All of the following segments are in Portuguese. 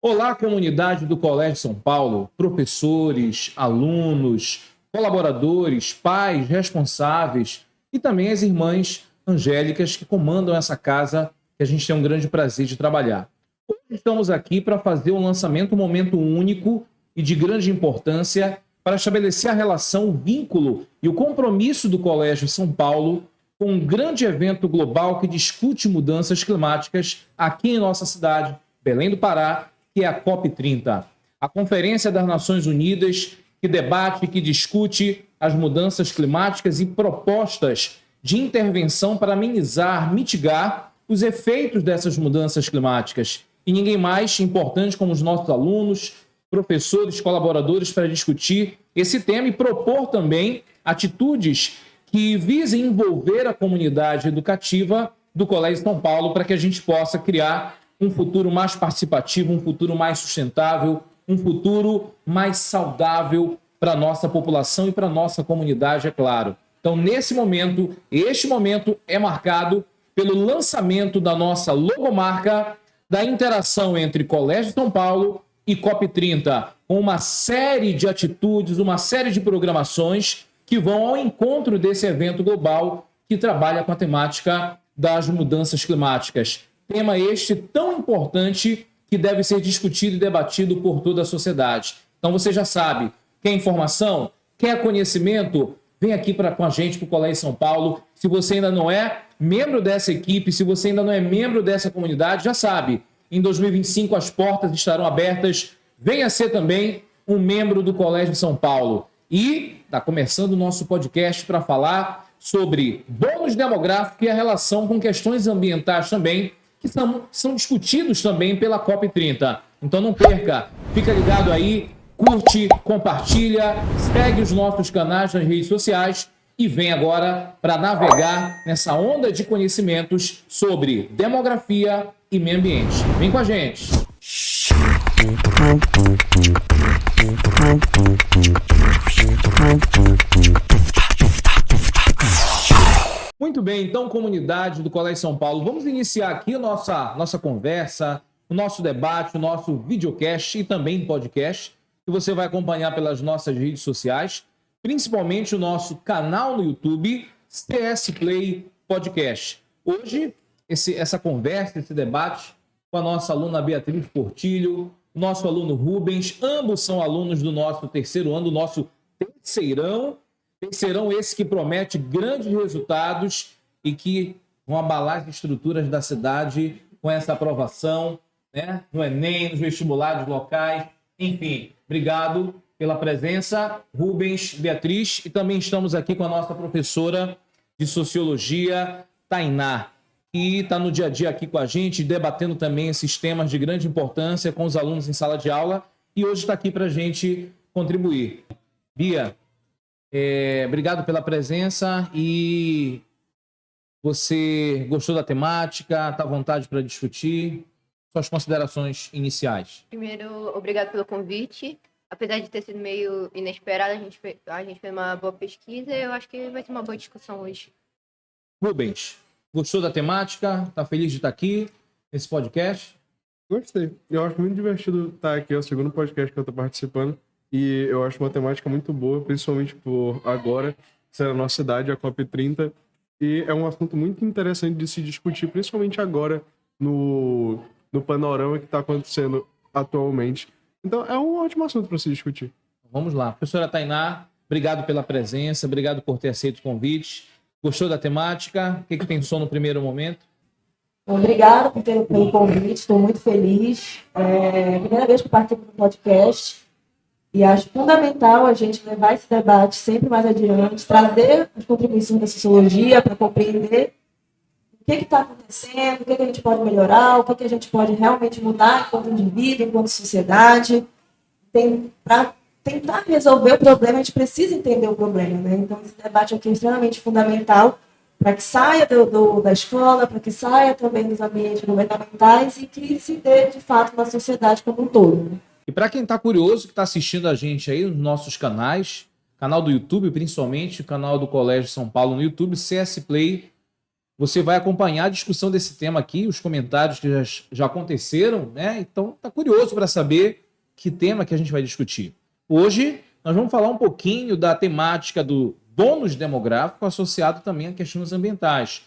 Olá, comunidade do Colégio São Paulo, professores, alunos, colaboradores, pais, responsáveis e também as irmãs angélicas que comandam essa casa que a gente tem um grande prazer de trabalhar. Hoje estamos aqui para fazer um lançamento, um momento único e de grande importância para estabelecer a relação, o vínculo e o compromisso do Colégio São Paulo com um grande evento global que discute mudanças climáticas aqui em nossa cidade, Belém do Pará, que é a COP30, a Conferência das Nações Unidas, que debate, que discute as mudanças climáticas e propostas de intervenção para amenizar, mitigar os efeitos dessas mudanças climáticas. E ninguém mais importante como os nossos alunos, professores, colaboradores para discutir esse tema e propor também atitudes que visem envolver a comunidade educativa do Colégio São Paulo para que a gente possa criar um futuro mais participativo, um futuro mais sustentável, um futuro mais saudável para a nossa população e para a nossa comunidade, é claro. Então, nesse momento, este momento é marcado pelo lançamento da nossa logomarca, da interação entre Colégio São Paulo e COP30, com uma série de atitudes, uma série de programações que vão ao encontro desse evento global que trabalha com a temática das mudanças climáticas. Tema este tão importante que deve ser discutido e debatido por toda a sociedade. Então você já sabe, quer informação, quer conhecimento, vem aqui com a gente para o Colégio São Paulo. Se você ainda não é membro dessa equipe, se você ainda não é membro dessa comunidade, já sabe, em 2025 as portas estarão abertas. Venha ser também um membro do Colégio São Paulo. E está começando o nosso podcast para falar sobre bônus demográfico e a relação com questões ambientais também, que são discutidos também pela COP30. Então não perca, fica ligado aí, curte, compartilha, segue os nossos canais nas redes sociais e vem agora para navegar nessa onda de conhecimentos sobre demografia e meio ambiente. Vem com a gente! Muito bem, então, comunidade do Colégio São Paulo, vamos iniciar aqui a nossa conversa, o nosso debate, o nosso videocast e também podcast, que você vai acompanhar pelas nossas redes sociais, principalmente o nosso canal no YouTube, CS Play Podcast. Hoje, essa conversa, esse debate com a nossa aluna Beatriz Portilho, nosso aluno Rubens, ambos são alunos do nosso terceiro ano, do nosso terceirão esse que promete grandes resultados e que vão abalar as estruturas da cidade com essa aprovação, né? No Enem, nos vestibulares locais, enfim. Obrigado pela presença, Rubens, Beatriz, e também estamos aqui com a nossa professora de Sociologia, Tainá, que está no dia a dia aqui com a gente, debatendo também esses temas de grande importância com os alunos em sala de aula, e hoje está aqui para a gente contribuir. Bia, obrigado pela presença. E você gostou da temática? Está à vontade para discutir? Suas considerações iniciais. Primeiro, obrigado pelo convite. Apesar de ter sido meio inesperado, a gente fez uma boa pesquisa e eu acho que vai ser uma boa discussão hoje. Rubens, gostou da temática? Está feliz de estar aqui nesse podcast? Gostei. Eu acho muito divertido estar aqui. É o segundo podcast que eu estou participando. E eu acho uma temática muito boa, principalmente por agora, ser a nossa cidade, a COP30. E é um assunto muito interessante de se discutir, principalmente agora, no panorama que está acontecendo atualmente. Então, é um ótimo assunto para se discutir. Vamos lá. Professora Tainá, obrigado pela presença, obrigado por ter aceito o convite. Gostou da temática? O que pensou no primeiro momento? Obrigada pelo convite, estou muito feliz. É a primeira vez que participo do podcast. E acho fundamental a gente levar esse debate sempre mais adiante, trazer as contribuições da sociologia para compreender o que está acontecendo, o que a gente pode melhorar, o que a gente pode realmente mudar enquanto indivíduo, enquanto sociedade. Para tentar resolver o problema, a gente precisa entender o problema, né? Então, esse debate aqui é extremamente fundamental para que saia da escola, para que saia também dos ambientes governamentais e que se dê, de fato, na sociedade como um todo, né? E para quem está curioso, que está assistindo a gente aí nos nossos canais, canal do YouTube, principalmente o canal do Colégio São Paulo no YouTube, CS Play, você vai acompanhar a discussão desse tema aqui, os comentários que já aconteceram, né? Então, tá curioso para saber que tema que a gente vai discutir. Hoje, nós vamos falar um pouquinho da temática do bônus demográfico associado também a questões ambientais.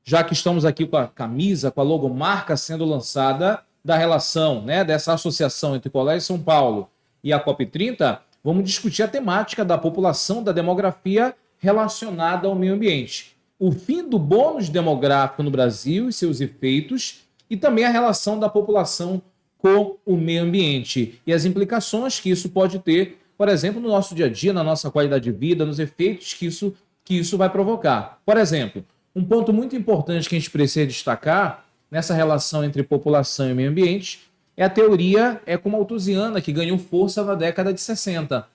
Já que estamos aqui com a camisa, com a logomarca sendo lançada da relação, né, dessa associação entre o Colégio São Paulo e a COP30, vamos discutir a temática da população, da demografia relacionada ao meio ambiente. O fim do bônus demográfico no Brasil e seus efeitos, e também a relação da população com o meio ambiente e as implicações que isso pode ter, por exemplo, no nosso dia a dia, na nossa qualidade de vida, nos efeitos que isso vai provocar. Por exemplo, um ponto muito importante que a gente precisa destacar nessa relação entre população e meio ambiente é a teoria ecomalthusiana, que ganhou força na década de 60,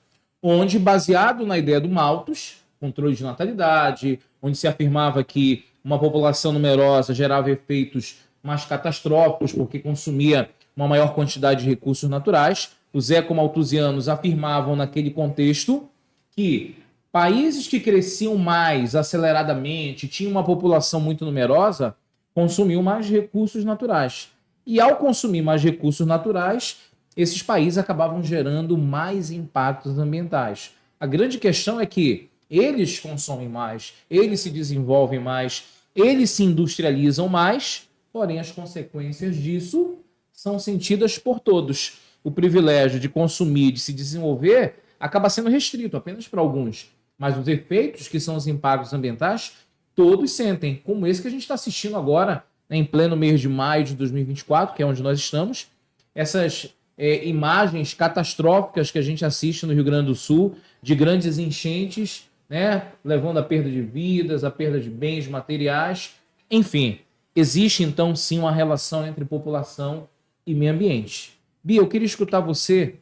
onde, baseado na ideia do Malthus, controle de natalidade, onde se afirmava que uma população numerosa gerava efeitos mais catastróficos porque consumia uma maior quantidade de recursos naturais, os ecomalthusianos afirmavam naquele contexto que países que cresciam mais aceleradamente, tinham uma população muito numerosa, consumiam mais recursos naturais. E ao consumir mais recursos naturais, esses países acabavam gerando mais impactos ambientais. A grande questão é que eles consomem mais, eles se desenvolvem mais, eles se industrializam mais, porém as consequências disso são sentidas por todos. O privilégio de consumir, de se desenvolver, acaba sendo restrito apenas para alguns. Mas os efeitos, que são os impactos ambientais, todos sentem, como esse que a gente está assistindo agora, né, em pleno mês de maio de 2024, que é onde nós estamos, essas imagens catastróficas que a gente assiste no Rio Grande do Sul, de grandes enchentes, né, levando à perda de vidas, à perda de bens materiais. Enfim, existe então sim uma relação entre população e meio ambiente. Bia, eu queria escutar você.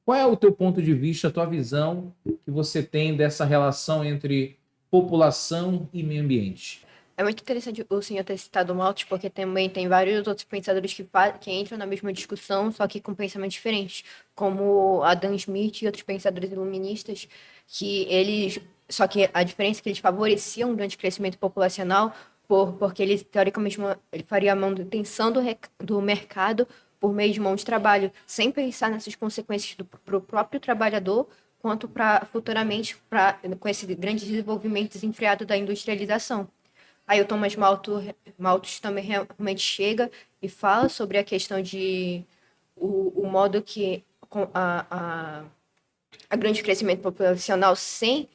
Qual é o teu ponto de vista, a tua visão que você tem dessa relação entre população e meio ambiente? É muito interessante o senhor ter citado o Malthus, porque também tem vários outros pensadores que entram na mesma discussão, só que com pensamentos diferentes, como Adam Smith e outros pensadores iluministas, que eles... Só que a diferença é que eles favoreciam um grande crescimento populacional porque eles, teoricamente, ele faria a manutenção do mercado por meio de mão de trabalho, sem pensar nessas consequências para o próprio trabalhador, quanto para futuramente com esse grande desenvolvimento desenfreado da industrialização. Aí o Thomas Malthus também realmente chega e fala sobre a questão de o modo que a grande crescimento populacional sem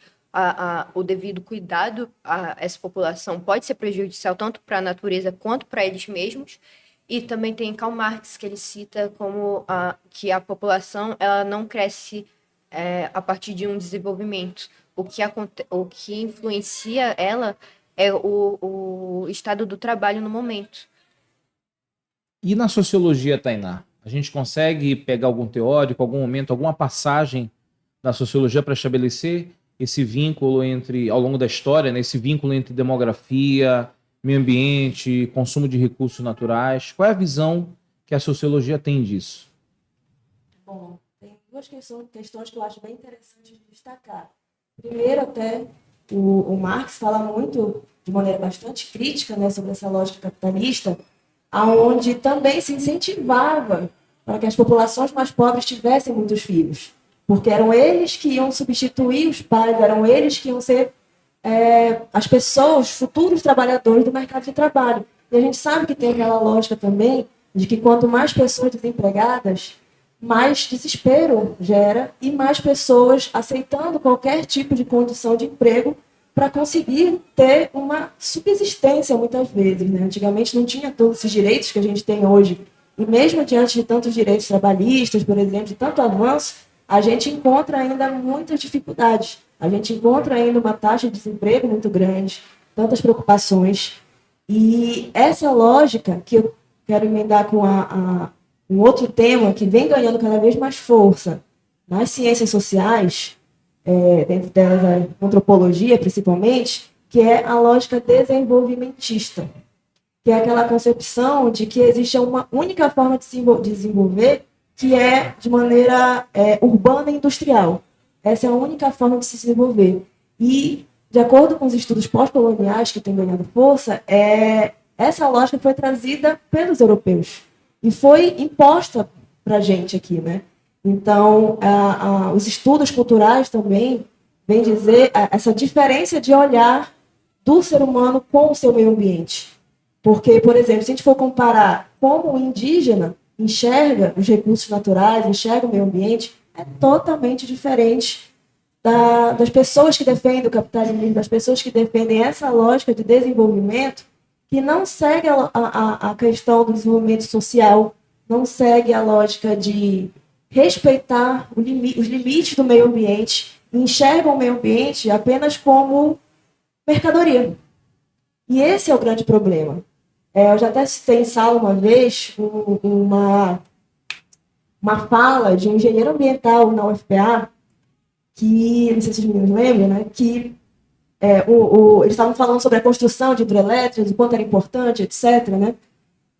o devido cuidado a essa população pode ser prejudicial tanto para a natureza quanto para eles mesmos. E também tem Karl Marx, que ele cita como que a população ela não cresce a partir de um desenvolvimento. O que influencia ela é o estado do trabalho no momento. E na sociologia, Tainá, a gente consegue pegar algum teórico, algum momento, alguma passagem da sociologia para estabelecer esse vínculo entre, ao longo da história, né, esse vínculo entre demografia, meio ambiente, consumo de recursos naturais? Qual é a visão que a sociologia tem disso? Bom, tem duas questões que eu acho bem interessantes de destacar. Primeiro, até, o Marx fala muito, de maneira bastante crítica, né, sobre essa lógica capitalista, onde também se incentivava para que as populações mais pobres tivessem muitos filhos. Porque eram eles que iam substituir os pais, eram eles que iam ser as pessoas, futuros trabalhadores do mercado de trabalho. E a gente sabe que tem aquela lógica também de que quanto mais pessoas desempregadas, mais desespero gera e mais pessoas aceitando qualquer tipo de condição de emprego para conseguir ter uma subsistência, muitas vezes, né? Antigamente não tinha todos esses direitos que a gente tem hoje. E mesmo diante de tantos direitos trabalhistas, por exemplo, de tanto avanço, a gente encontra ainda muitas dificuldades. A gente encontra ainda uma taxa de desemprego muito grande, tantas preocupações. E essa lógica, que eu quero emendar com um outro tema que vem ganhando cada vez mais força nas ciências sociais, dentro delas a antropologia principalmente, que é a lógica desenvolvimentista, que é aquela concepção de que existe uma única forma de se desenvolver, que é de maneira urbana e industrial. Essa é a única forma de se desenvolver. E de acordo com os estudos pós-coloniais que têm ganhado força, essa lógica foi trazida pelos europeus e foi imposta para a gente aqui, né? Então, os estudos culturais também vêm dizer essa diferença de olhar do ser humano com o seu meio ambiente. Porque, por exemplo, se a gente for comparar como o indígena enxerga os recursos naturais, enxerga o meio ambiente, é totalmente diferente das pessoas que defendem o capitalismo, das pessoas que defendem essa lógica de desenvolvimento, que não segue a questão do desenvolvimento social, não segue a lógica de respeitar os limites do meio ambiente, enxergam o meio ambiente apenas como mercadoria. E esse é o grande problema. Eu já até citei em sala uma vez uma fala de um engenheiro ambiental na UFPA, que, não sei se os meninos lembram, né, que eles estavam falando sobre a construção de hidrelétricas, o quanto era importante, etc., né?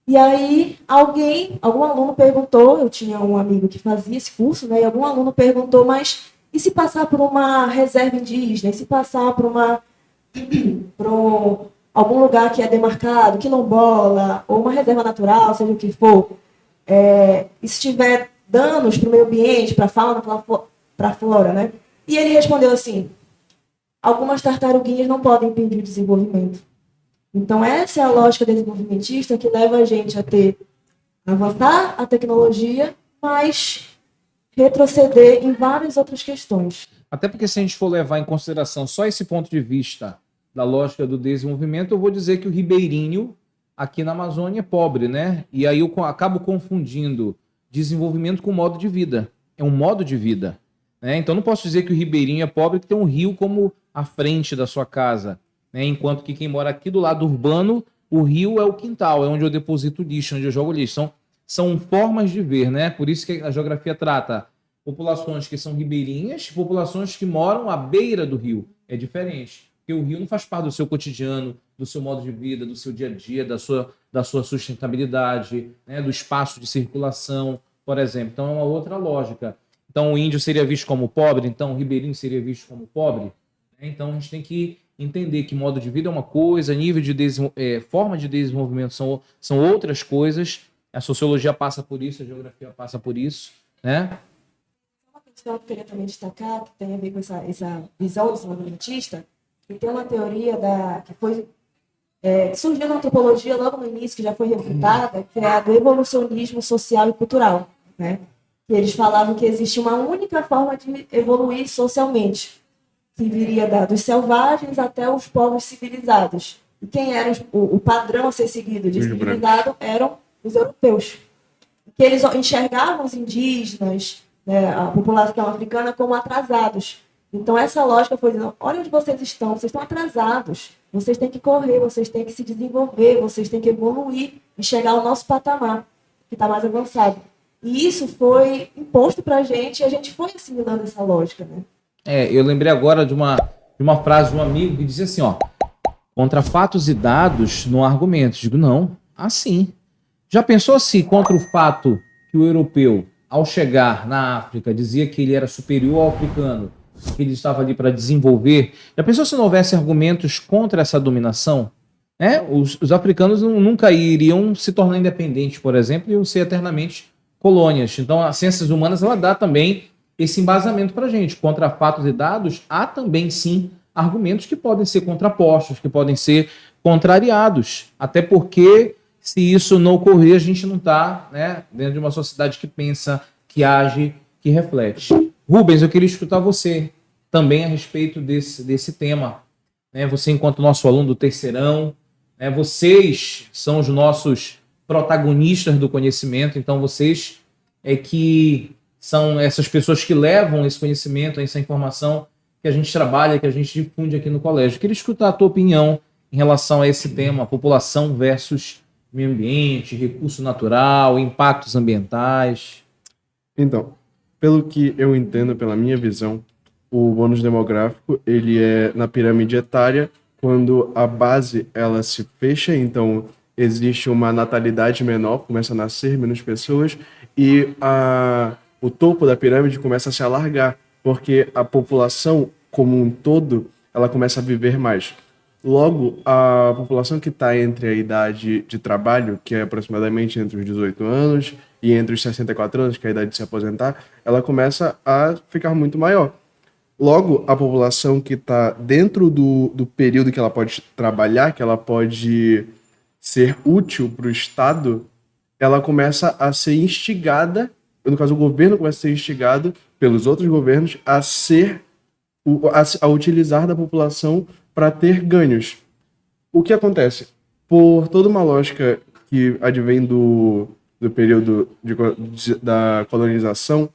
E aí algum aluno perguntou, eu tinha um amigo que fazia esse curso, né, e algum aluno perguntou, mas e se passar por uma reserva indígena, e se passar por algum lugar que é demarcado, quilombola, ou uma reserva natural, seja o que for, e se tiver danos para o meio ambiente, para a fauna, para a flora, né? E ele respondeu assim, algumas tartaruguinhas não podem impedir o desenvolvimento. Então, essa é a lógica desenvolvimentista que leva a gente a avançar a tecnologia, mas retroceder em várias outras questões. Até porque se a gente for levar em consideração só esse ponto de vista da lógica do desenvolvimento, eu vou dizer que o ribeirinho aqui na Amazônia é pobre, né? E aí eu acabo confundindo desenvolvimento com modo de vida. É um modo de vida, né? Então não posso dizer que o ribeirinho é pobre que tem um rio como à frente da sua casa, né? Enquanto que quem mora aqui do lado urbano, o rio é o quintal, é onde eu deposito lixo, onde eu jogo lixo. São formas de ver, né? Por isso que a geografia trata populações que são ribeirinhas, populações que moram à beira do rio. É diferente. Porque o rio não faz parte do seu cotidiano, do seu modo de vida, do seu dia a dia, da sua sustentabilidade, né? Do espaço de circulação, por exemplo. Então é uma outra lógica. Então o índio seria visto como pobre, então o ribeirinho seria visto como pobre. Então a gente tem que entender que modo de vida é uma coisa, nível de forma de desenvolvimento são outras coisas. A sociologia passa por isso, a geografia passa por isso, né? Uma questão que eu queria também destacar, que tem a ver com essa visão desenvolvimentista, que tem uma teoria que surgiu na antropologia logo no início, que já foi refutada, que é a do evolucionismo social e cultural, né? Que eles falavam que existe uma única forma de evoluir socialmente, que viria dos selvagens até os povos civilizados. E quem era o padrão a ser seguido de civilizado eram os europeus. Que eles enxergavam os indígenas, né, a população africana, como atrasados. Então, essa lógica foi dizendo, olha onde vocês estão atrasados, vocês têm que correr, vocês têm que se desenvolver, vocês têm que evoluir e chegar ao nosso patamar, que está mais avançado. E isso foi imposto para a gente e a gente foi assimilando essa lógica, né? Eu lembrei agora de uma frase de um amigo que dizia assim, contra fatos e dados não há argumentos. Digo, não, assim. Já pensou se contra o fato que o europeu, ao chegar na África, dizia que ele era superior ao africano, que ele estava ali para desenvolver? Já pensou se não houvesse argumentos contra essa dominação? Os africanos nunca iriam se tornar independentes, por exemplo, e iam ser eternamente colônias. Então, as ciências humanas ela dá também esse embasamento para a gente. Contra fatos e dados, há também, sim, argumentos que podem ser contrapostos, que podem ser contrariados. Até porque, se isso não ocorrer, a gente não está, né, dentro de uma sociedade que pensa, que age, que reflete. Rubens, eu queria escutar você também a respeito desse tema. Né? Você, enquanto nosso aluno do terceirão, né, vocês são os nossos protagonistas do conhecimento, então vocês que são essas pessoas que levam esse conhecimento, essa informação que a gente trabalha, que a gente difunde aqui no colégio. Eu queria escutar a tua opinião em relação a esse tema, população versus meio ambiente, recurso natural, impactos ambientais. Então, pelo que eu entendo, pela minha visão, o bônus demográfico, ele é na pirâmide etária, quando a base ela se fecha, então existe uma natalidade menor, começa a nascer menos pessoas, e o topo da pirâmide começa a se alargar, porque a população como um todo, ela começa a viver mais. Logo, a população que está entre a idade de trabalho, que é aproximadamente entre os 18 anos e entre os 64 anos, que é a idade de se aposentar, ela começa a ficar muito maior. Logo, a população que está dentro do período que ela pode trabalhar, que ela pode ser útil para o Estado, ela começa a ser instigada, no caso o governo começa a ser instigado pelos outros governos a utilizar da população para ter ganhos. O que acontece? Por toda uma lógica que advém do período da colonização,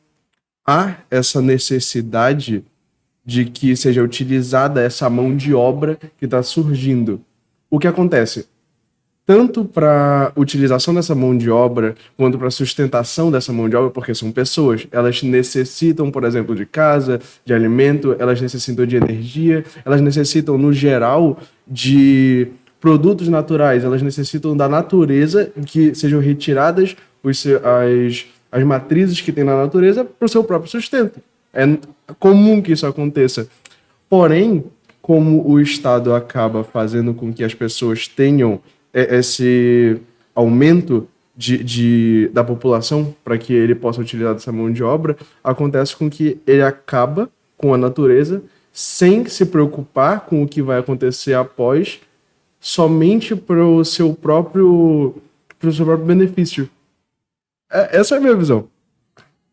há essa necessidade de que seja utilizada essa mão de obra que está surgindo. O que acontece? Tanto para utilização dessa mão de obra, quanto para sustentação dessa mão de obra, porque são pessoas, elas necessitam, por exemplo, de casa, de alimento, elas necessitam de energia, elas necessitam, no geral, de produtos naturais, elas necessitam da natureza, que sejam retiradas as matrizes que tem na natureza para o seu próprio sustento. É comum que isso aconteça. Porém, como o Estado acaba fazendo com que as pessoas tenham esse aumento da população para que ele possa utilizar dessa mão de obra, acontece com que ele acaba com a natureza sem se preocupar com o que vai acontecer após, somente para o seu próprio benefício. Essa é a minha visão.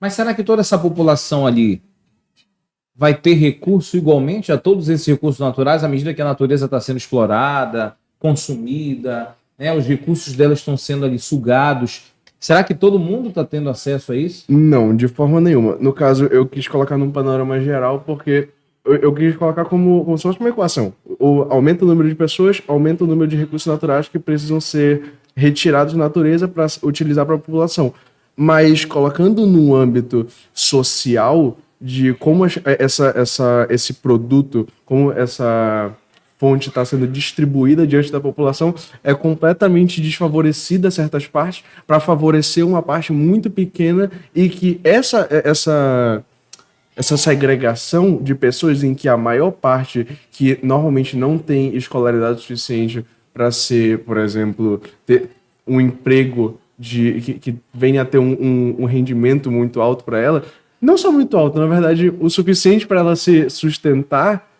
Mas será que toda essa população ali vai ter recurso igualmente a todos esses recursos naturais à medida que a natureza está sendo explorada, consumida, né? Os recursos dela estão sendo ali sugados? Será que todo mundo está tendo acesso a isso? Não, de forma nenhuma. No caso, eu quis colocar num panorama geral porque eu quis colocar como se fosse uma equação. Aumenta o número de pessoas, aumenta o número de recursos naturais que precisam ser retirados da natureza para utilizar para a população. Mas colocando no âmbito social de como esse produto, como essa fonte está sendo distribuída diante da população, é completamente desfavorecida certas partes para favorecer uma parte muito pequena, e que essa segregação de pessoas em que a maior parte que normalmente não tem escolaridade suficiente para ser, por exemplo, ter um emprego que venha a ter um rendimento muito alto para ela, não só muito alto, na verdade, o suficiente para ela se sustentar.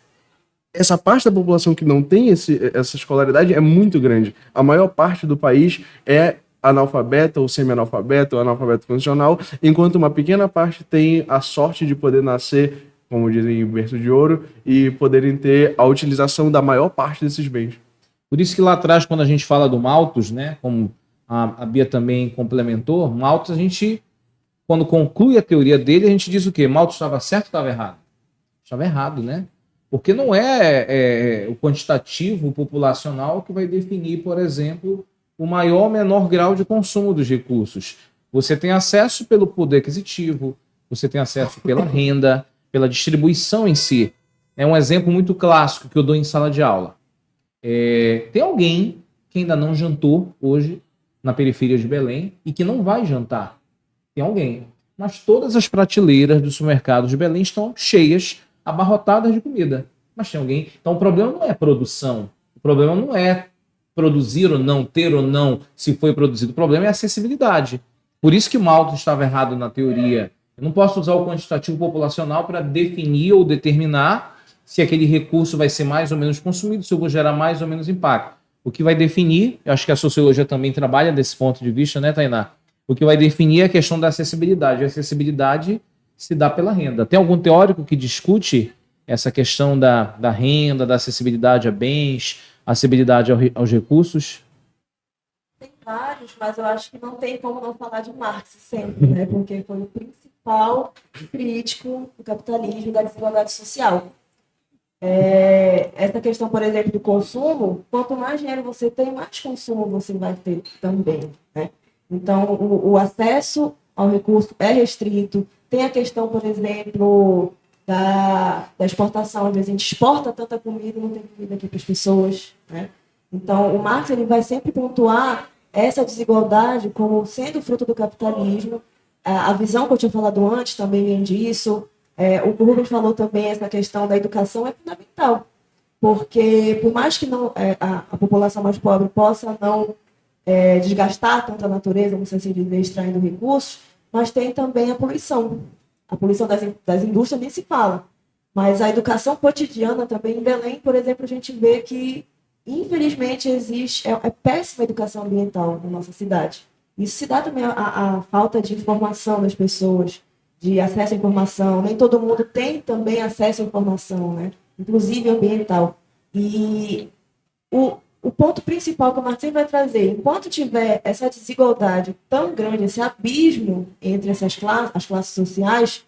Essa parte da população que não tem essa escolaridade é muito grande. A maior parte do país é analfabeta ou semi-analfabeta ou analfabeto funcional, enquanto uma pequena parte tem a sorte de poder nascer, como dizem, em berço de ouro, e poderem ter a utilização da maior parte desses bens. Por isso que lá atrás, quando a gente fala do Malthus, né, como a Bia também complementou, Malthus, a gente, quando conclui a teoria dele, a gente diz o quê? Malthus estava certo ou estava errado? Estava errado, né? Porque não é o quantitativo populacional que vai definir, por exemplo, o maior ou menor grau de consumo dos recursos. Você tem acesso pelo poder aquisitivo, você tem acesso pela renda, pela distribuição em si. É um exemplo muito clássico que eu dou em sala de aula. Tem alguém que ainda não jantou hoje na periferia de Belém e que não vai jantar. Tem alguém. Mas todas as prateleiras dos supermercados de Belém estão cheias, abarrotadas de comida. Mas tem alguém. Então o problema não é produção. O problema não é produzir ou não, ter ou não, se foi produzido. O problema é acessibilidade. Por isso que Malthus estava errado na teoria. Eu não posso usar o quantitativo populacional para definir ou determinar se aquele recurso vai ser mais ou menos consumido, se eu vou gerar mais ou menos impacto. O que vai definir, eu acho que a sociologia também trabalha desse ponto de vista, né, Tainá? O que vai definir é a questão da acessibilidade. A acessibilidade se dá pela renda. Tem algum teórico que discute essa questão da renda, da acessibilidade a bens, acessibilidade aos recursos? Tem vários, mas eu acho que não tem como não falar de Marx sempre, né? Porque foi o principal crítico do capitalismo e da desigualdade social. Essa questão, por exemplo, do consumo, quanto mais dinheiro você tem, mais consumo você vai ter também, né? Então, o acesso ao recurso é restrito. Tem a questão, por exemplo, da exportação. Às vezes a gente exporta tanta comida e não tem comida aqui para as pessoas, né? Então, o Marx ele vai sempre pontuar essa desigualdade como sendo fruto do capitalismo. A visão que eu tinha falado antes também vem disso. O Rubens falou também, essa questão da educação é fundamental. porque por mais que não, a população mais pobre possa não desgastar tanto a natureza, vamos assim dizer, extraindo recursos, mas tem também a poluição. A poluição das indústrias nem se fala. Mas a educação cotidiana também, em Belém, por exemplo, a gente vê que, infelizmente, existe péssima educação ambiental na nossa cidade. Isso se dá também à falta de informação das pessoas, de acesso à informação. Nem todo mundo tem também acesso à informação, né? Inclusive ambiental. E o ponto principal que o Martim vai trazer, enquanto tiver essa desigualdade tão grande, esse abismo entre as classes sociais,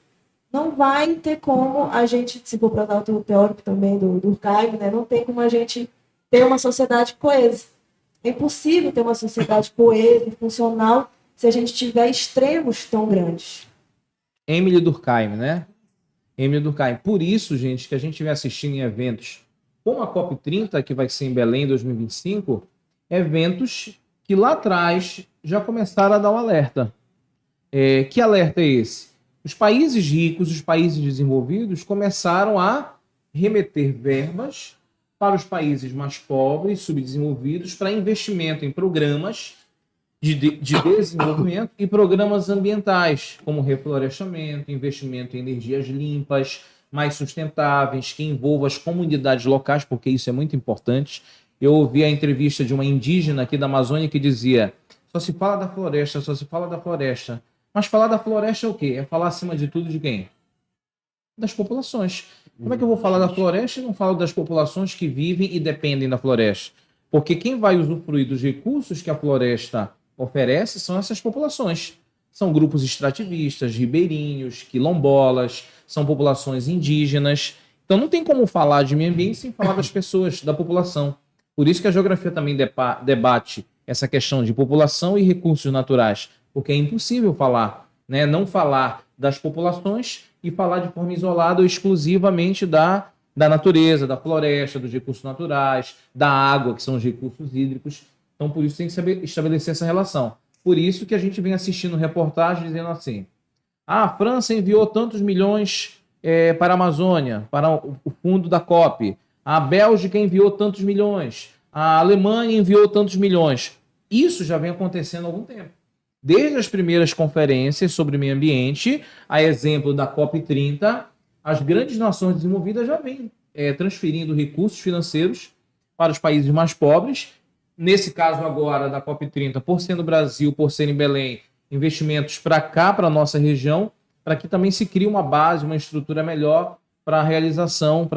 não vai ter como a gente, se for para o teórico também do Durkheim, né, não tem como a gente ter uma sociedade coesa. É impossível ter uma sociedade coesa e funcional se a gente tiver extremos tão grandes. Emile Durkheim, né? Emile Durkheim. Por isso, gente, que a gente vem assistindo em eventos como a COP30, que vai ser em Belém em 2025, eventos que lá atrás já começaram a dar um alerta. Que alerta é esse? Os países ricos, os países desenvolvidos, começaram a remeter verbas para os países mais pobres, subdesenvolvidos, para investimento em programas de desenvolvimento e programas ambientais, como reflorestamento, investimento em energias limpas, mais sustentáveis, que envolvam as comunidades locais, porque isso é muito importante. Eu ouvi a entrevista de uma indígena aqui da Amazônia que dizia: só se fala da floresta, só se fala da floresta. Mas falar da floresta é o quê? É falar acima de tudo de quem? Das populações. Como é que eu vou falar da floresta e não falo das populações que vivem e dependem da floresta? Porque quem vai usufruir dos recursos que a floresta oferece são essas populações. São grupos extrativistas, ribeirinhos, quilombolas, são populações indígenas. Então não tem como falar de meio ambiente sem falar das pessoas, da população. Por isso que a geografia também debate essa questão de população e recursos naturais, porque é impossível falar, né? Não falar das populações e falar de forma isolada ou exclusivamente da natureza, da floresta, dos recursos naturais, da água, que são os recursos hídricos. Então, por isso tem que saber estabelecer essa relação. Por isso que a gente vem assistindo reportagens dizendo assim: a França enviou tantos milhões para a Amazônia, para o fundo da COP. A Bélgica enviou tantos milhões. A Alemanha enviou tantos milhões. Isso já vem acontecendo há algum tempo. Desde as primeiras conferências sobre meio ambiente, a exemplo da COP30, as grandes nações desenvolvidas já vêm transferindo recursos financeiros para os países mais pobres. Nesse caso agora da COP30, por ser no Brasil, por ser em Belém, investimentos para cá, para a nossa região, para que também se crie uma base, uma estrutura melhor para a realização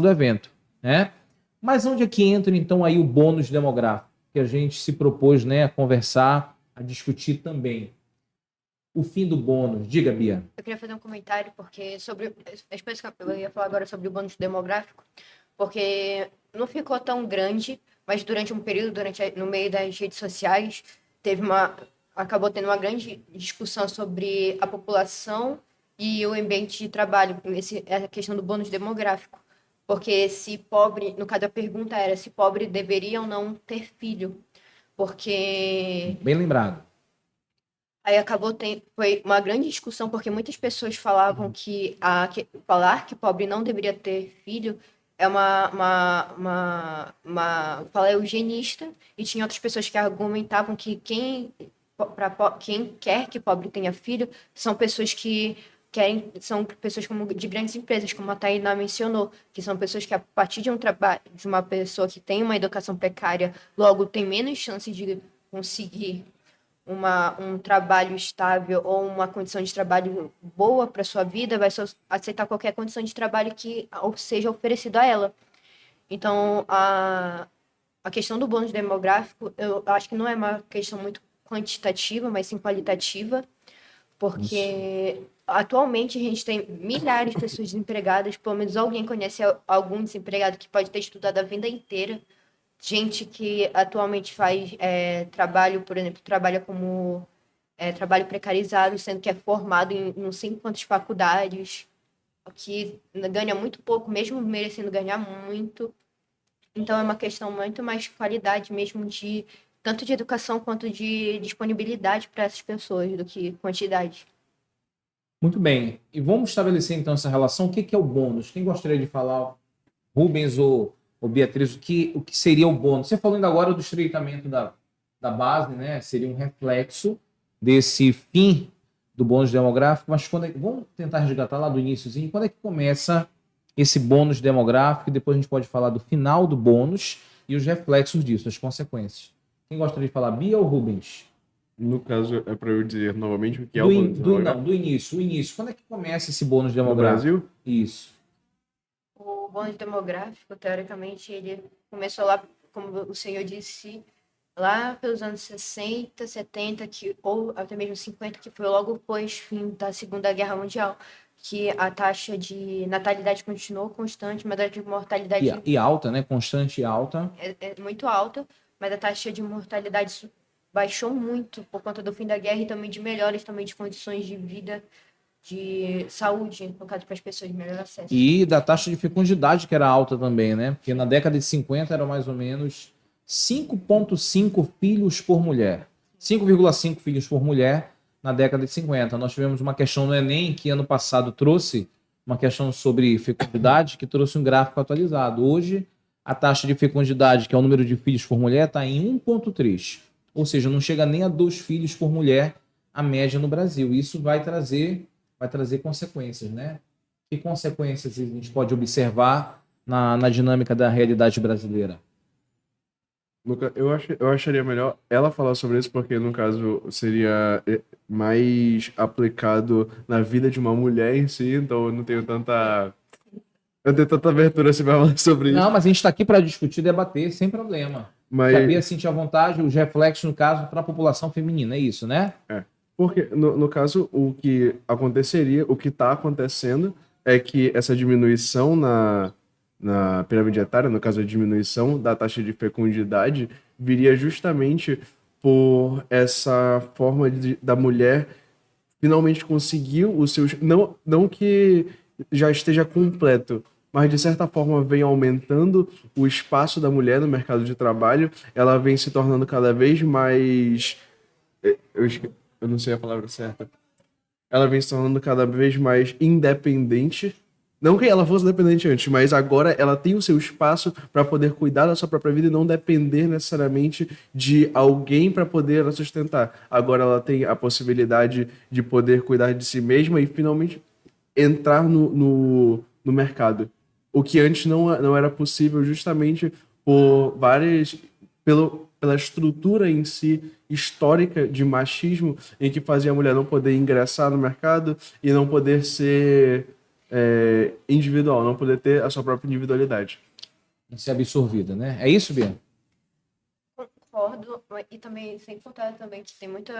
do evento, né? Mas onde é que entra então aí o bônus demográfico, que a gente se propôs, né, a conversar, a discutir também? O fim do bônus. Diga, Bia. Eu queria fazer um comentário, porque sobre. Eu ia falar agora sobre o bônus demográfico, porque não ficou tão grande, mas durante um período, no meio das redes sociais, acabou tendo uma grande discussão sobre a população e o ambiente de trabalho, a questão do bônus demográfico. Porque se pobre, no caso a pergunta era se pobre deveria ou não ter filho. Porque Bem lembrado. aí foi uma grande discussão, porque muitas pessoas falavam falar que pobre não deveria ter filho é uma fala eugenista, e tinha outras pessoas que argumentavam que quem quer que pobre tenha filho são pessoas que são pessoas de grandes empresas, como a Tainá mencionou, que são pessoas que, a partir de uma pessoa que tem uma educação precária, logo tem menos chance de conseguir um trabalho estável ou uma condição de trabalho boa para sua vida, vai aceitar qualquer condição de trabalho que seja oferecida a ela. Então, a questão do bônus demográfico, eu acho que não é uma questão muito quantitativa, mas sim qualitativa, porque atualmente a gente tem milhares de pessoas desempregadas, pelo menos alguém conhece algum desempregado que pode ter estudado a vida inteira, gente que atualmente faz trabalho, por exemplo, trabalha como trabalho precarizado, sendo que é formado em não sei quantas faculdades, que ganha muito pouco, mesmo merecendo ganhar muito. Então é uma questão muito mais de qualidade mesmo, tanto de educação quanto de disponibilidade para essas pessoas do que quantidade. Muito bem. E vamos estabelecer então essa relação. O que é o bônus? Quem gostaria de falar? Rubens ou Ô Beatriz, o que seria o bônus? Você falou ainda agora do estreitamento da base, né? Seria um reflexo desse fim do bônus demográfico, mas vamos tentar resgatar lá do iniciozinho, quando é que começa esse bônus demográfico, e depois a gente pode falar do final do bônus e os reflexos disso, as consequências. Quem gostaria de falar, Bia ou Rubens? No caso, é para eu dizer novamente o que é o bônus Não, demográfico do início, o início. Quando é que começa esse bônus no demográfico? Brasil? Isso. O bônus demográfico, teoricamente, ele começou lá, como o senhor disse, lá pelos anos 60, 70, ou até mesmo 50, que foi logo após o fim da Segunda Guerra Mundial, que a taxa de natalidade continuou constante, mas a de mortalidade E alta, né? Constante e alta. é muito alta, mas a taxa de mortalidade baixou muito por conta do fim da guerra e também de melhores também de condições de vida, de saúde, no caso, para as pessoas, melhor acesso. E da taxa de fecundidade, que era alta também, né? Porque na década de 50 era mais ou menos 5,5 filhos por mulher. 5,5 filhos por mulher na década de 50. Nós tivemos uma questão no Enem, que ano passado trouxe uma questão sobre fecundidade, que trouxe um gráfico atualizado. Hoje, a taxa de fecundidade, que é o número de filhos por mulher, está em 1,3. Ou seja, não chega nem a 2 filhos por mulher, a média no Brasil. Isso vai trazer consequências, né? Que consequências a gente pode observar na dinâmica da realidade brasileira? Eu acharia melhor ela falar sobre isso, porque no caso seria mais aplicado na vida de uma mulher em si, então eu não tenho tanta abertura assim pra falar sobre isso. Não, mas a gente está aqui para discutir, debater, sem problema. Mas Que a Bia sentir à vontade, os reflexos, no caso, para a população feminina, é isso, né? porque no caso o que aconteceria, o que está acontecendo é que essa diminuição na pirâmide etária, no caso a diminuição da taxa de fecundidade, viria justamente por essa forma da mulher finalmente conseguir os seus... Não que já esteja completo, mas de certa forma vem aumentando o espaço da mulher no mercado de trabalho, ela vem se tornando cada vez mais... Eu não sei a palavra certa. Ela vem se tornando cada vez mais independente. Não que ela fosse dependente antes, mas agora ela tem o seu espaço para poder cuidar da sua própria vida e não depender necessariamente de alguém para poder a sustentar. Agora ela tem a possibilidade de poder cuidar de si mesma e finalmente entrar no mercado. O que antes não era possível justamente por pela estrutura em si histórica de machismo em que fazia a mulher não poder ingressar no mercado e não poder ser individual, não poder ter a sua própria individualidade. Ser absorvida, né? É isso, Bia? Concordo, e também, sem contar também que tem muita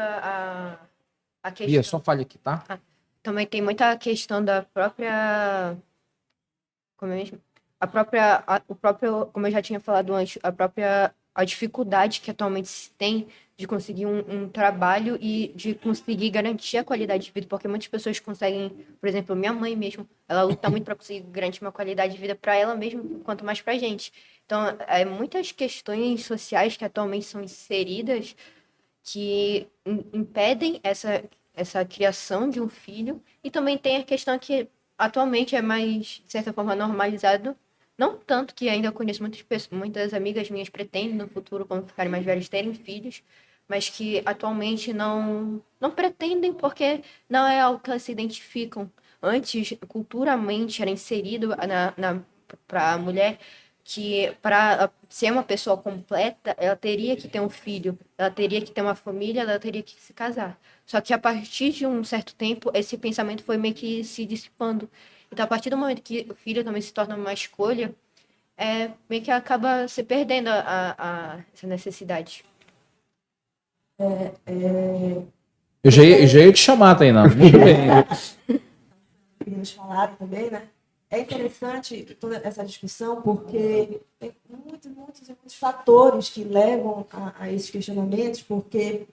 a questão... Bia, só fale aqui, tá? Também tem muita questão da própria... Como é mesmo? O próprio, como eu já tinha falado antes, a dificuldade que atualmente se tem de conseguir um trabalho e de conseguir garantir a qualidade de vida, porque muitas pessoas conseguem, por exemplo, minha mãe mesmo, ela luta muito para conseguir garantir uma qualidade de vida para ela mesma, quanto mais para a gente. Então, muitas questões sociais que atualmente são inseridas que impedem essa criação de um filho, e também tem a questão que atualmente é mais, de certa forma, normalizado. Não tanto que ainda eu conheço muitas amigas minhas pretendem no futuro, quando ficarem mais velhas, terem filhos, mas que atualmente não pretendem porque não é algo que elas se identificam. Antes, culturalmente, era inserido para a mulher que, para ser uma pessoa completa, ela teria que ter um filho, ela teria que ter uma família, ela teria que se casar. Só que a partir de um certo tempo, esse pensamento foi meio que se dissipando. Então, a partir do momento que o filho também se torna uma escolha, meio que acaba se perdendo essa necessidade. Eu já ia te chamar, Tainá. Muito bem. Meninos falaram também, né? É interessante toda essa discussão porque tem muitos fatores que levam a esses questionamentos, porque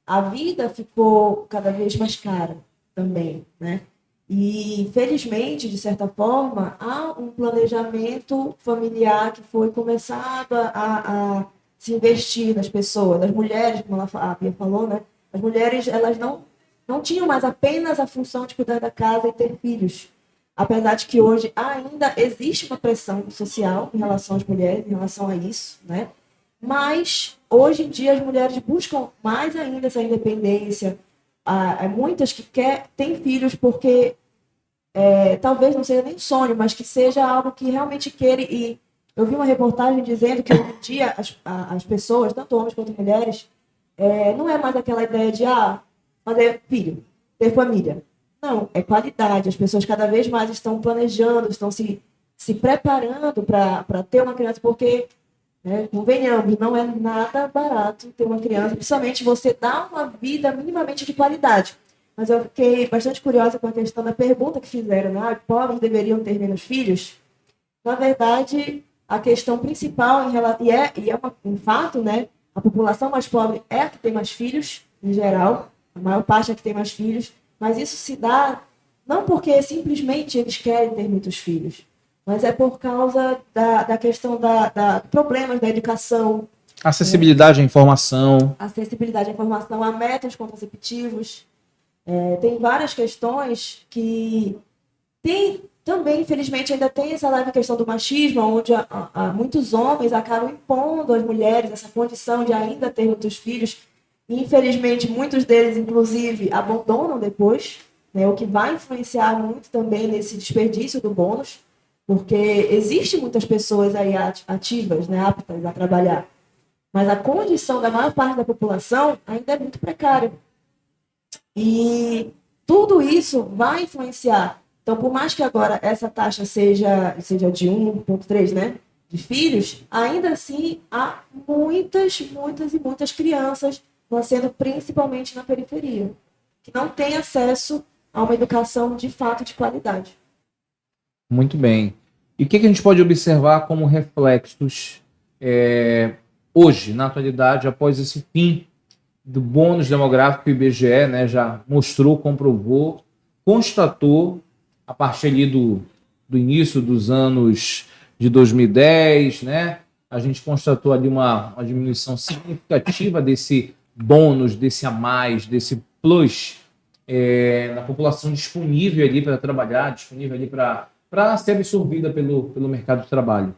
a vida ficou cada vez mais cara também, né? E, felizmente, de certa forma, há um planejamento familiar que foi começado a se investir nas pessoas, nas mulheres, como a Bia falou, né? As mulheres, elas não tinham mais apenas a função de cuidar da casa e ter filhos, apesar de que hoje ainda existe uma pressão social em relação às mulheres, em relação a isso, né? Mas hoje em dia as mulheres buscam mais ainda essa independência. Há muitas que têm filhos porque talvez não seja nem sonho, mas que seja algo que realmente queira. E eu vi uma reportagem dizendo que hoje em dia as pessoas, tanto homens quanto mulheres, não é mais aquela ideia de fazer filho, ter família. Não, é qualidade. As pessoas cada vez mais estão planejando, estão se preparando para ter uma criança, porque, convenhamos, não é nada barato ter uma criança, principalmente você dar uma vida minimamente de qualidade. Mas eu fiquei bastante curiosa com a questão da pergunta que fizeram, né? Pobres deveriam ter menos filhos? Na verdade, a questão principal, e é um fato, né? A população mais pobre é a que tem mais filhos, em geral, a maior parte é a que tem mais filhos, mas isso se dá não porque simplesmente eles querem ter muitos filhos, mas é por causa da questão da problemas da educação. Acessibilidade à informação. Acessibilidade à informação, a métodos contraceptivos. Tem várias questões que também, infelizmente, ainda tem essa leve questão do machismo, onde muitos homens acabam impondo às mulheres essa condição de ainda ter muitos filhos. E, infelizmente, muitos deles, inclusive, abandonam depois, né, o que vai influenciar muito também nesse desperdício do bônus, porque existem muitas pessoas aí ativas, né, aptas a trabalhar, mas a condição da maior parte da população ainda é muito precária. E tudo isso vai influenciar. Então, por mais que agora essa taxa seja de 1,3, né, de filhos, ainda assim há muitas e muitas crianças nascendo principalmente na periferia, que não têm acesso a uma educação de fato de qualidade. Muito bem. E o que a gente pode observar como reflexos hoje, na atualidade, após esse fim do bônus demográfico que o IBGE, né, já mostrou, comprovou, constatou, a partir ali do início dos anos de 2010, né, a gente constatou ali uma diminuição significativa desse bônus, desse a mais, desse plus na população disponível ali para trabalhar, disponível ali para ser absorvida pelo mercado de trabalho.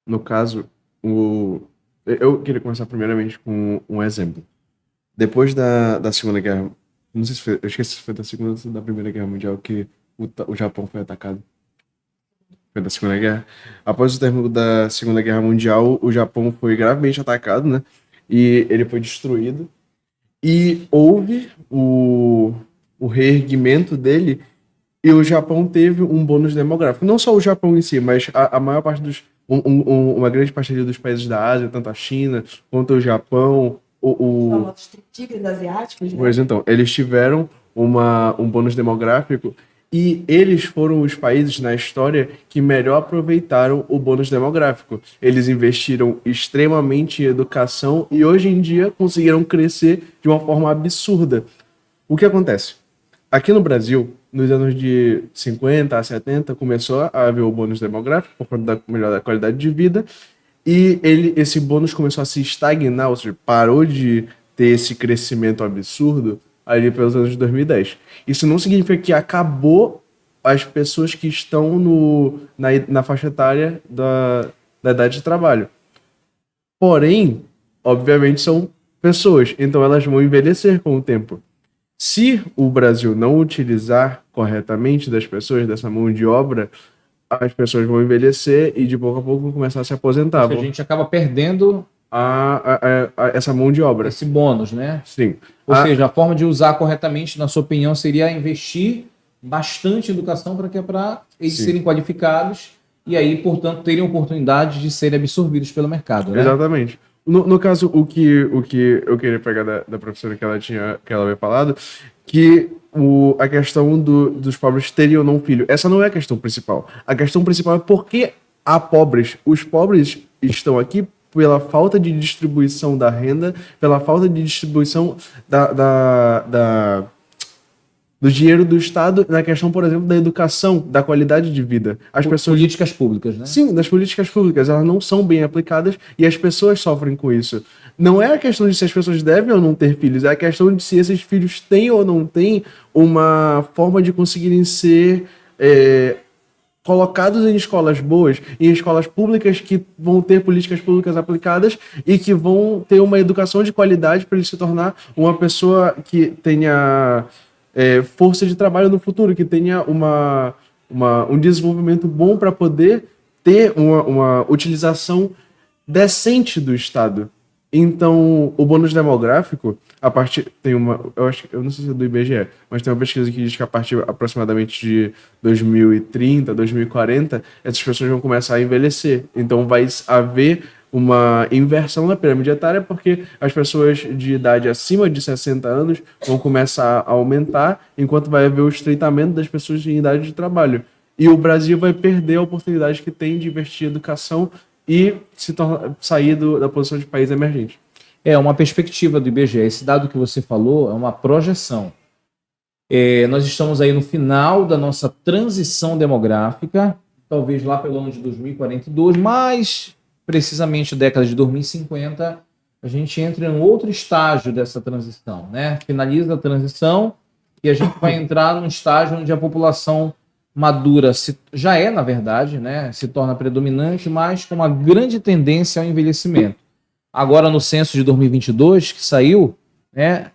No caso, eu queria começar primeiramente com um exemplo. Depois da Segunda Guerra, não sei se foi, eu esqueci se foi da Segunda ou da Primeira Guerra Mundial que o Japão foi atacado. Foi da Segunda Guerra. Após o término da Segunda Guerra Mundial, o Japão foi gravemente atacado, né? E ele foi destruído. E houve o reerguimento dele, e o Japão teve um bônus demográfico. Não só o Japão em si, mas a maior parte uma grande parte dos países da Ásia, tanto a China quanto o Japão, Os tigres asiáticos, né? Pois então, eles tiveram um bônus demográfico, e eles foram os países na história que melhor aproveitaram o bônus demográfico. Eles investiram extremamente em educação e hoje em dia conseguiram crescer de uma forma absurda. O que acontece? Aqui no Brasil, nos anos de 50 a 70, começou a haver o bônus demográfico por conta da melhora da qualidade de vida, e esse bônus começou a se estagnar, ou seja, parou de ter esse crescimento absurdo ali pelos anos de 2010. Isso não significa que acabou as pessoas que estão na faixa etária da idade de trabalho. Porém, obviamente são pessoas, então elas vão envelhecer com o tempo. Se o Brasil não utilizar corretamente das pessoas, dessa mão de obra, as pessoas vão envelhecer e de pouco a pouco vão começar a se aposentar. A gente acaba perdendo essa mão de obra. esse bônus, né? Sim. Ou seja, a forma de usar corretamente, na sua opinião, seria investir bastante em educação para eles serem qualificados e aí, portanto, terem oportunidade de serem absorvidos pelo mercado, né? Exatamente. No caso, o que eu queria pegar da professora que ela havia falado, que a questão dos pobres terem ou não filho, essa não é a questão principal. A questão principal é por que há pobres. Os pobres estão aqui pela falta de distribuição da renda, pela falta de distribuição do dinheiro do Estado na questão, por exemplo, da educação, da qualidade de vida. As pessoas... Políticas públicas, né? Sim, das políticas públicas, elas não são bem aplicadas e as pessoas sofrem com isso. Não é a questão de se as pessoas devem ou não ter filhos, é a questão de se esses filhos têm ou não têm uma forma de conseguirem ser colocados em escolas boas, em escolas públicas que vão ter políticas públicas aplicadas e que vão ter uma educação de qualidade para ele se tornar uma pessoa que tenha força de trabalho no futuro, que tenha um desenvolvimento bom para poder ter uma utilização decente do Estado. Então, o bônus demográfico, eu não sei se é do IBGE, mas tem uma pesquisa que diz que a partir aproximadamente de 2030, 2040, essas pessoas vão começar a envelhecer. Então, vai haver uma inversão na pirâmide etária, porque as pessoas de idade acima de 60 anos vão começar a aumentar, enquanto vai haver o estreitamento das pessoas em idade de trabalho. E o Brasil vai perder a oportunidade que tem de investir em educação e sair da posição de país emergente. É uma perspectiva do IBGE. Esse dado que você falou é uma projeção. Nós estamos aí no final da nossa transição demográfica, talvez lá pelo ano de 2042, mas precisamente década de 2050, a gente entra em um outro estágio dessa transição, né? Finaliza a transição e a gente vai entrar num estágio onde a população madura já na verdade, né, se torna predominante, mas com uma grande tendência ao envelhecimento. Agora, no censo de 2022, que saiu, né,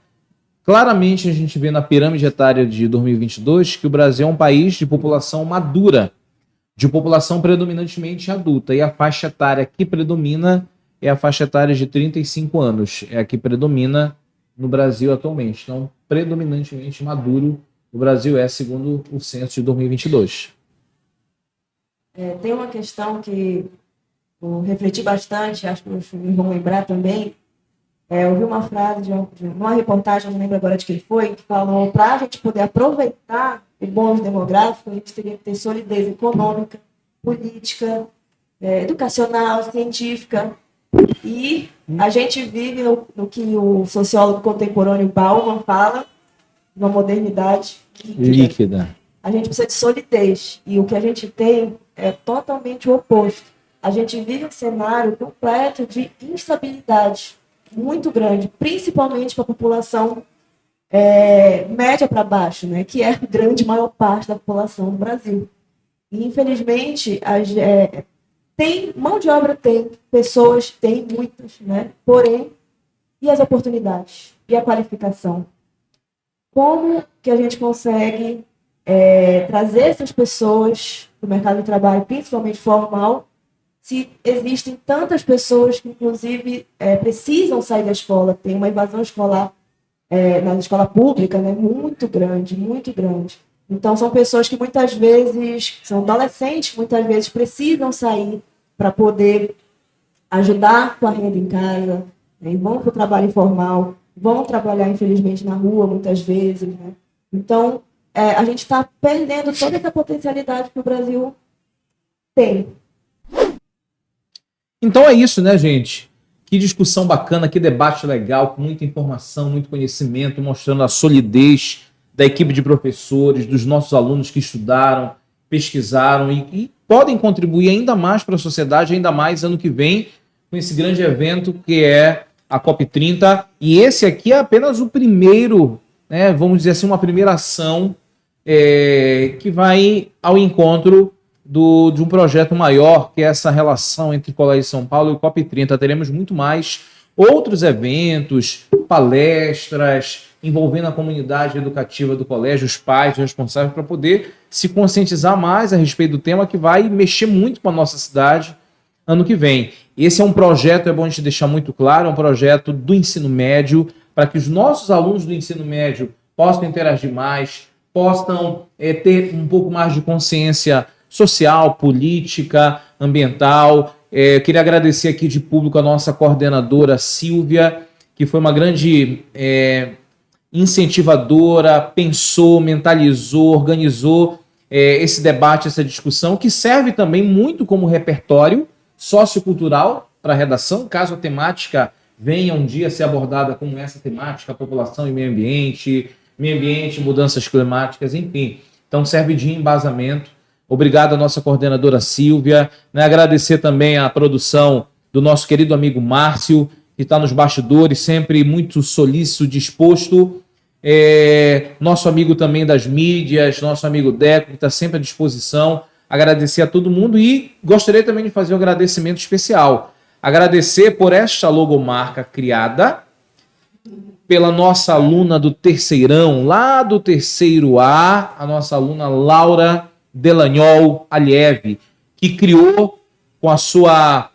claramente a gente vê na pirâmide etária de 2022 que o Brasil é um país de população madura, de população predominantemente adulta, e a faixa etária que predomina é a faixa etária de 35 anos, é a que predomina no Brasil atualmente. Então, predominantemente maduro, o Brasil segundo o censo de 2022. Tem uma questão que eu refleti bastante, acho que vocês vão lembrar também. Eu vi uma frase de uma reportagem, não lembro agora de quem foi, que falou: para a gente poder aproveitar o bônus demográfico, a gente teria que ter solidez econômica, política, educacional, científica. E a gente vive no que o sociólogo contemporâneo Bauman fala, uma modernidade líquida. A gente precisa de solidez. E o que a gente tem é totalmente o oposto. A gente vive um cenário completo de instabilidade muito grande, principalmente para a população média para baixo, né, que é a grande maior parte da população do Brasil. E, infelizmente, tem mão de obra, tem pessoas, tem muitas, né, porém, e as oportunidades? E a qualificação? Como que a gente consegue trazer essas pessoas para o mercado de trabalho, principalmente formal, se existem tantas pessoas que, inclusive, precisam sair da escola? Tem uma evasão escolar na escola pública, né, muito grande, muito grande. Então, são pessoas que muitas vezes, são adolescentes, muitas vezes precisam sair para poder ajudar com a renda em casa, né, e vão para o trabalho informal, vão trabalhar, infelizmente, na rua, muitas vezes, né? Então, a gente está perdendo toda essa potencialidade que o Brasil tem. Então é isso, né, gente? Que discussão bacana, que debate legal, com muita informação, muito conhecimento, mostrando a solidez da equipe de professores, dos nossos alunos que estudaram, pesquisaram e podem contribuir ainda mais para a sociedade, ainda mais ano que vem, com esse grande evento que é a COP30. E esse aqui é apenas o primeiro, né, vamos dizer assim, uma primeira ação que vai ao encontro de um projeto maior, que é essa relação entre Colégio de São Paulo e o COP30. Teremos muito mais outros eventos, palestras, envolvendo a comunidade educativa do colégio, os pais, os responsáveis, para poder se conscientizar mais a respeito do tema, que vai mexer muito com a nossa cidade ano que vem. Esse é um projeto, é bom a gente deixar muito claro, é um projeto do ensino médio, para que os nossos alunos do ensino médio possam interagir mais, possam ter um pouco mais de consciência social, política, ambiental. Queria agradecer aqui de público a nossa coordenadora Silvia, que foi uma grande incentivadora, pensou, mentalizou, organizou esse debate, essa discussão, que serve também muito como repertório sociocultural para a redação, caso a temática venha um dia a ser abordada como essa temática, população e meio ambiente, meio ambiente, mudanças climáticas, enfim. Então serve de embasamento. Obrigado à nossa coordenadora Silvia, né? Agradecer também a produção do nosso querido amigo Márcio, que está nos bastidores, sempre muito solícito, disposto. Nosso amigo também das mídias, nosso amigo Deco, que está sempre à disposição. Agradecer a todo mundo e gostaria também de fazer um agradecimento especial. Agradecer por esta logomarca criada pela nossa aluna do terceirão, lá do terceiro A, a nossa aluna Laura Delagnol Aliev, que criou com a sua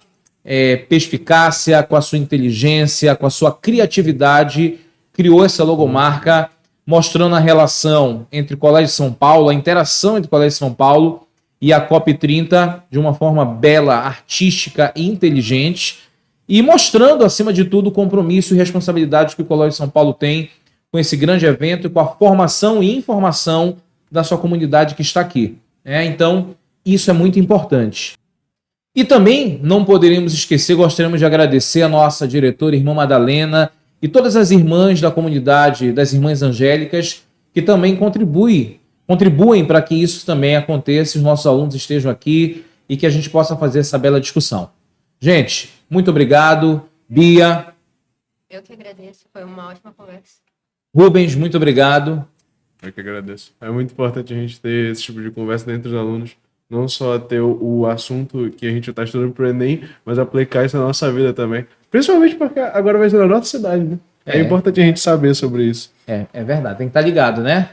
perspicácia, com a sua inteligência, com a sua criatividade, criou essa logomarca, mostrando a relação entre o Colégio de São Paulo, a interação entre o Colégio de São Paulo e a COP30 de uma forma bela, artística e inteligente, e mostrando, acima de tudo, o compromisso e responsabilidade que o Colégio de São Paulo tem com esse grande evento e com a formação e informação da sua comunidade que está aqui. Então, isso é muito importante. E também, não poderíamos esquecer, gostaríamos de agradecer a nossa diretora, irmã Madalena, e todas as irmãs da comunidade, das irmãs angélicas, que também contribuem para que isso também aconteça, os nossos alunos estejam aqui e que a gente possa fazer essa bela discussão. Gente, muito obrigado. Bia. Eu que agradeço, foi uma ótima conversa. Rubens, muito obrigado. Eu que agradeço. É muito importante a gente ter esse tipo de conversa dentro dos alunos, não só ter o assunto que a gente está estudando para o Enem, mas aplicar isso na nossa vida também. Principalmente porque agora vai ser na nossa cidade, né? É importante a gente saber sobre isso. É verdade, tem que estar ligado, né?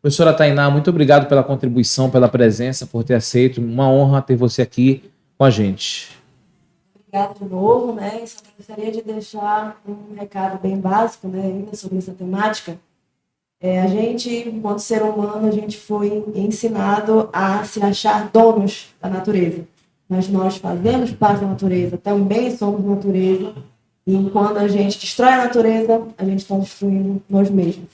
Professora Tainá, muito obrigado pela contribuição, pela presença, por ter aceito. Uma honra ter você aqui com a gente. Obrigada de novo, né? E só gostaria de deixar um recado bem básico, né, ainda sobre essa temática. A gente, enquanto ser humano, a gente foi ensinado a se achar donos da natureza. Mas nós fazemos parte da natureza, também somos natureza. E quando a gente destrói a natureza, a gente está destruindo nós mesmos.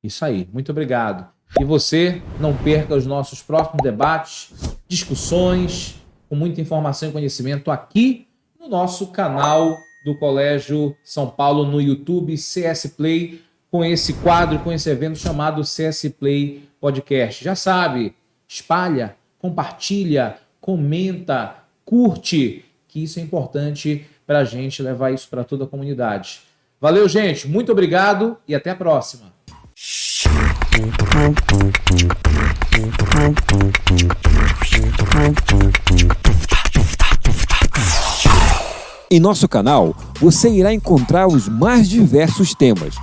Isso aí, muito obrigado. E você, não perca os nossos próximos debates, discussões, com muita informação e conhecimento aqui no nosso canal do Colégio São Paulo no YouTube, CS Play, com esse quadro, com esse evento chamado CS Play Podcast. Já sabe, espalha, compartilha, comenta, curte, que isso é importante para a gente levar isso para toda a comunidade. Valeu, gente, muito obrigado e até a próxima. Em nosso canal, você irá encontrar os mais diversos temas.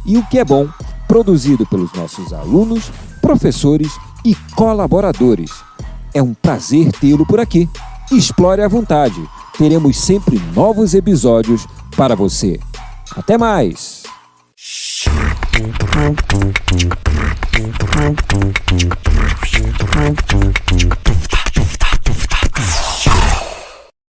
E o que é bom, produzido pelos nossos alunos, professores e colaboradores. É um prazer tê-lo por aqui. Explore à vontade. Teremos sempre novos episódios para você. Até mais!